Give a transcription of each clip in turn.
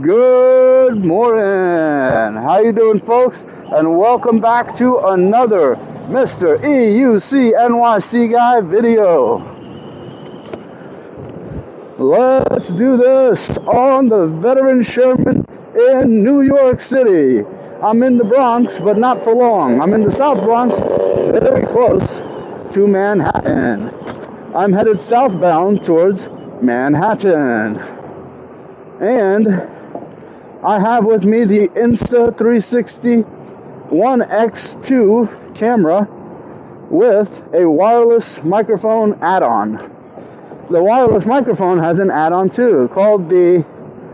Good morning. How you doing, folks? And welcome back to another Mr. EUC Guy video. Let's do this on the Veteran Sherman in New York City. I'm in the Bronx, but not for long. I'm in the South Bronx, very close to Manhattan. I'm headed southbound towards Manhattan. And I have with me the Insta360 One X2 camera with a wireless microphone add-on. The wireless microphone has an add-on too, called the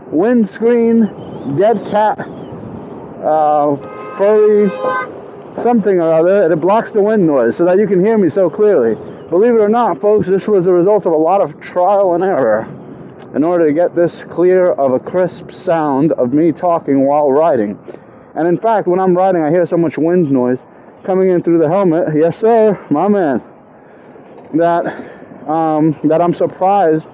Windscreen Dead Cat Furry something or other, and it blocks the wind noise so that you can hear me so clearly. Believe it or not, folks, this was the result of a lot of trial and error in order to get this clear of a crisp sound of me talking while riding. And in fact, when I'm riding, I hear so much wind noise coming in through the helmet. Yes, sir, my man. That I'm surprised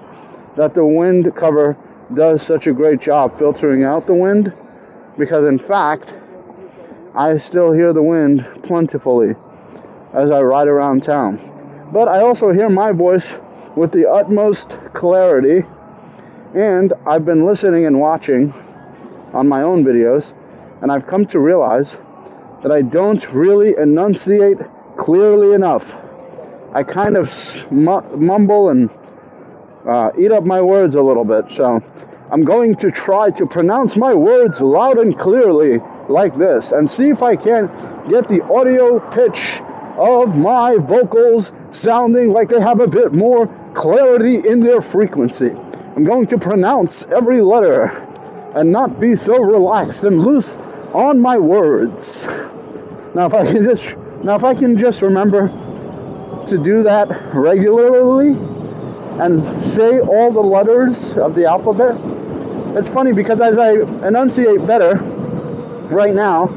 that the wind cover does such a great job filtering out the wind, because in fact, I still hear the wind plentifully as I ride around town. But I also hear my voice with the utmost clarity. And I've been listening and watching on my own videos, and I've come to realize that I don't really enunciate clearly enough. I kind of mumble and eat up my words a little bit. So I'm going to try to pronounce my words loud and clearly like this, and see if I can get the audio pitch of my vocals sounding like they have a bit more clarity in their frequency. I'm going to pronounce every letter and not be so relaxed and loose on my words. Now, if I can just remember to do that regularly and say all the letters of the alphabet. It's funny because as I enunciate better right now,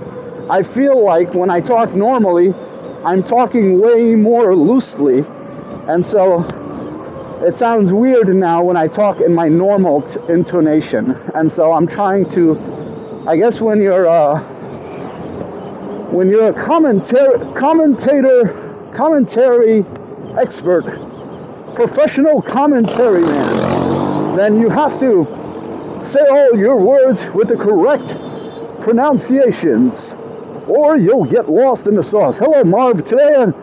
I feel like when I talk normally, I'm talking way more loosely, and so it sounds weird now when I talk in my normal intonation. And so I'm trying to, I guess when you're a commentary expert, professional commentary man, then you have to say all your words with the correct pronunciations, or you'll get lost in the sauce. Hello, Marv, today, and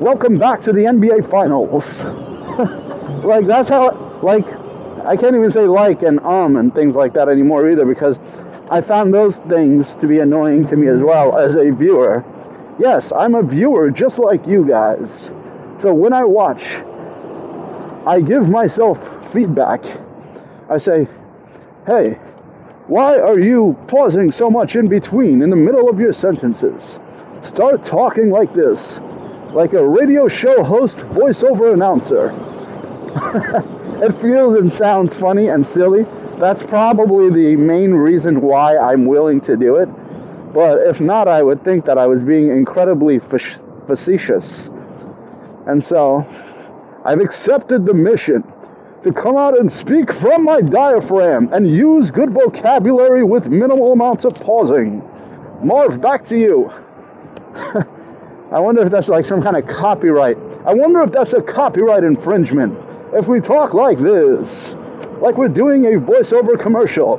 welcome back to the NBA Finals. Like, that's how, like, I can't even say like and things like that anymore either, because I found those things to be annoying to me as well as a viewer. Yes, I'm a viewer just like you guys. So when I watch, I give myself feedback. I say, hey, why are you pausing so much in between, in the middle of your sentences? Start talking like this, like a radio show host voiceover announcer. It feels and sounds funny and silly. That's probably the main reason why I'm willing to do it. But if not, I would think that I was being incredibly facetious. And so, I've accepted the mission to come out and speak from my diaphragm and use good vocabulary with minimal amounts of pausing. Marv, back to you. I wonder if that's like some kind of copyright. I wonder if that's a copyright infringement. If we talk like this, like we're doing a voiceover commercial.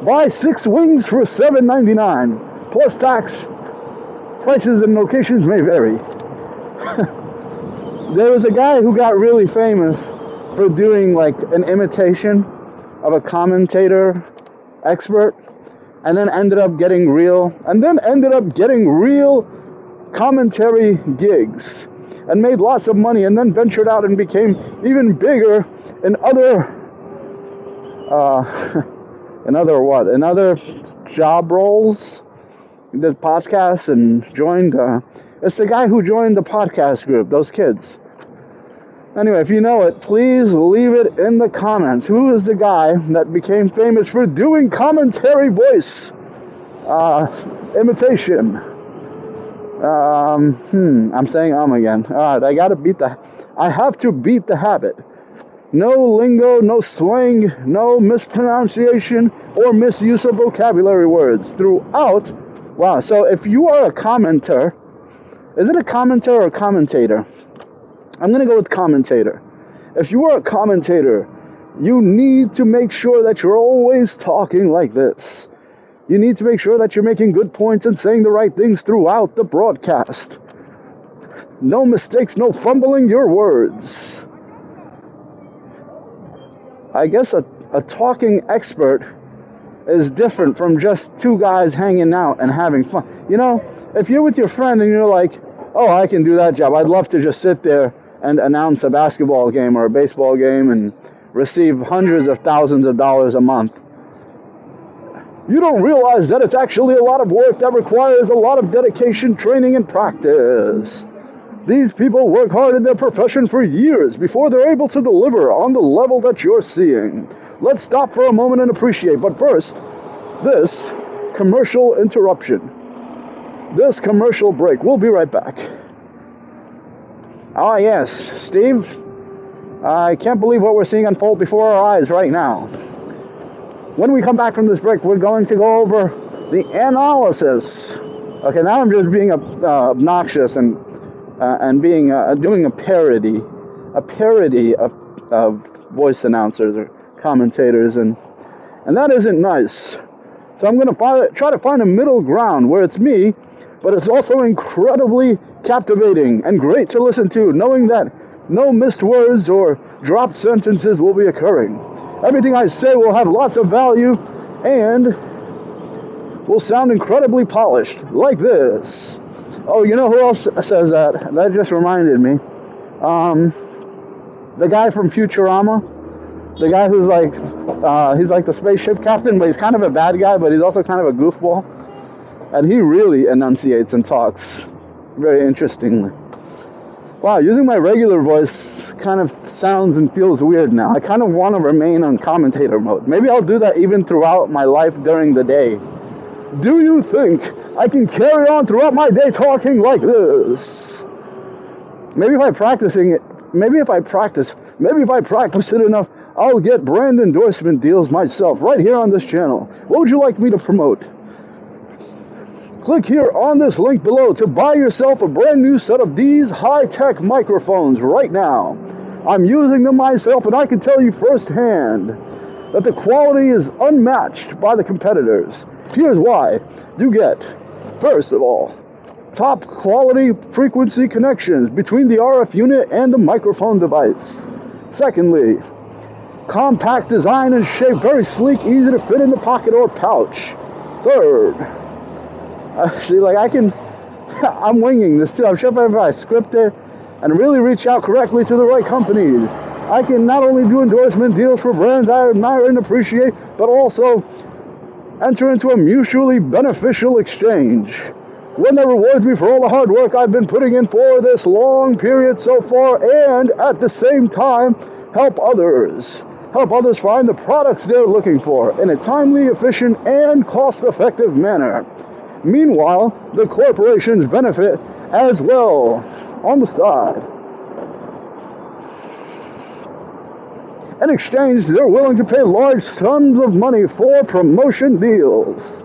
Buy 6 wings for $7.99, plus tax. Prices and locations may vary. There was a guy who got really famous for doing like an imitation of a commentator expert, and then ended up getting real commentary gigs and made lots of money, and then ventured out and became even bigger in other job roles. He did podcasts and joined it's the guy who joined the podcast group, those kids. Anyway, if you know it, please leave it in the comments. Who is the guy that became famous for doing commentary voice imitation? I'm saying again. All right, I have to beat the habit. No lingo, no slang, no mispronunciation or misuse of vocabulary words throughout. Wow, so if you are a commenter, is it a commenter or a commentator? I'm going to go with commentator. If you are a commentator, you need to make sure that you're always talking like this. You need to make sure that you're making good points and saying the right things throughout the broadcast. No mistakes, no fumbling your words. I guess a talking expert is different from just two guys hanging out and having fun. You know, if you're with your friend and you're like, oh, I can do that job. I'd love to just sit there and announce a basketball game or a baseball game and receive hundreds of thousands of dollars a month. You don't realize that it's actually a lot of work that requires a lot of dedication, training, and practice. These people work hard in their profession for years before they're able to deliver on the level that you're seeing. Let's stop for a moment and appreciate. But first, this commercial interruption. This commercial break. We'll be right back. Ah, yes, Steve. I can't believe what we're seeing unfold before our eyes right now. When we come back from this break, we're going to go over the analysis. Okay, now I'm just being obnoxious and being doing a parody of voice announcers or commentators, and that isn't nice. So I'm going to try to find a middle ground where it's me, but it's also incredibly captivating and great to listen to, knowing that no missed words or dropped sentences will be occurring. Everything I say will have lots of value and will sound incredibly polished, like this. Oh, you know who else says that? That just reminded me. The guy from Futurama. The guy who's like, he's like the spaceship captain, but he's kind of a bad guy, but he's also kind of a goofball. And he really enunciates and talks very interestingly. Wow, using my regular voice kind of sounds and feels weird now. I kind of want to remain on commentator mode. Maybe I'll do that even throughout my life during the day. Do you think I can carry on throughout my day talking like this? Maybe if I practice it enough, I'll get brand endorsement deals myself right here on this channel. What would you like me to promote? Click here on this link below to buy yourself a brand new set of these high-tech microphones right now. I'm using them myself, and I can tell you firsthand that the quality is unmatched by the competitors. Here's why. You get, first of all, top quality frequency connections between the RF unit and the microphone device. Secondly, compact design and shape, very sleek, easy to fit in the pocket or pouch. Third, see, like I'm winging this too. I'm sure if I script it and really reach out correctly to the right companies, I can not only do endorsement deals for brands I admire and appreciate, but also enter into a mutually beneficial exchange. One that rewards me for all the hard work I've been putting in for this long period so far, and at the same time, help others find the products they're looking for in a timely, efficient, and cost-effective manner. Meanwhile, the corporations benefit as well on the side. In exchange, they're willing to pay large sums of money for promotion deals.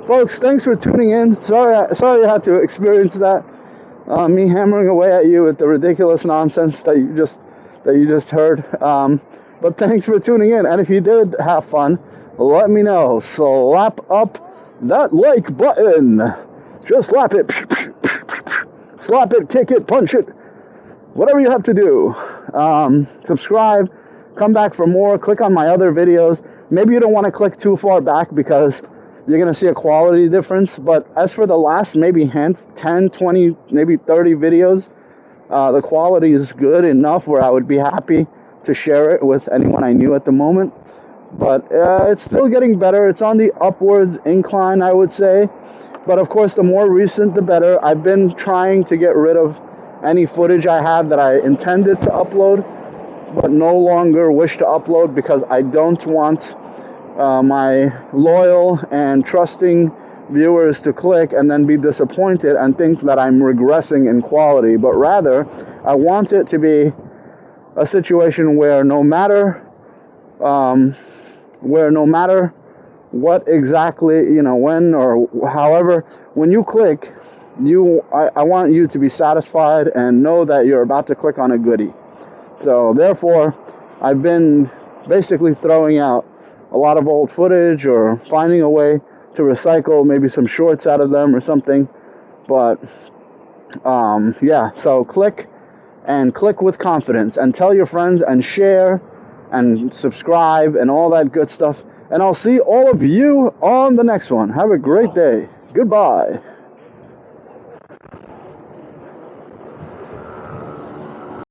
Folks, thanks for tuning in. Sorry you had to experience that. Me hammering away at you with the ridiculous nonsense that you just heard. But thanks for tuning in. And if you did have fun, let me know. Slap up that like button. Just slap it. Slap it, kick it, punch it. Whatever you have to do. Subscribe. Come back for more. Click on my other videos. Maybe you don't want to click too far back because you're going to see a quality difference. But as for the last maybe 10, 20, maybe 30 videos, the quality is good enough where I would be happy to share it with anyone I knew at the moment. But it's still getting better. It's on the upwards incline, I would say. But of course, the more recent, the better. I've been trying to get rid of any footage I have that I intended to upload, but no longer wish to upload because I don't want my loyal and trusting viewers to click and then be disappointed and think that I'm regressing in quality. But rather, I want it to be a situation where no matter what exactly, when or however, when you click, I want you to be satisfied and know that you're about to click on a goodie. So therefore, I've been basically throwing out a lot of old footage or finding a way to recycle maybe some shorts out of them or something. But yeah, so click with confidence and tell your friends and share and subscribe and all that good stuff. And I'll see all of you on the next one. Have a great day. Goodbye.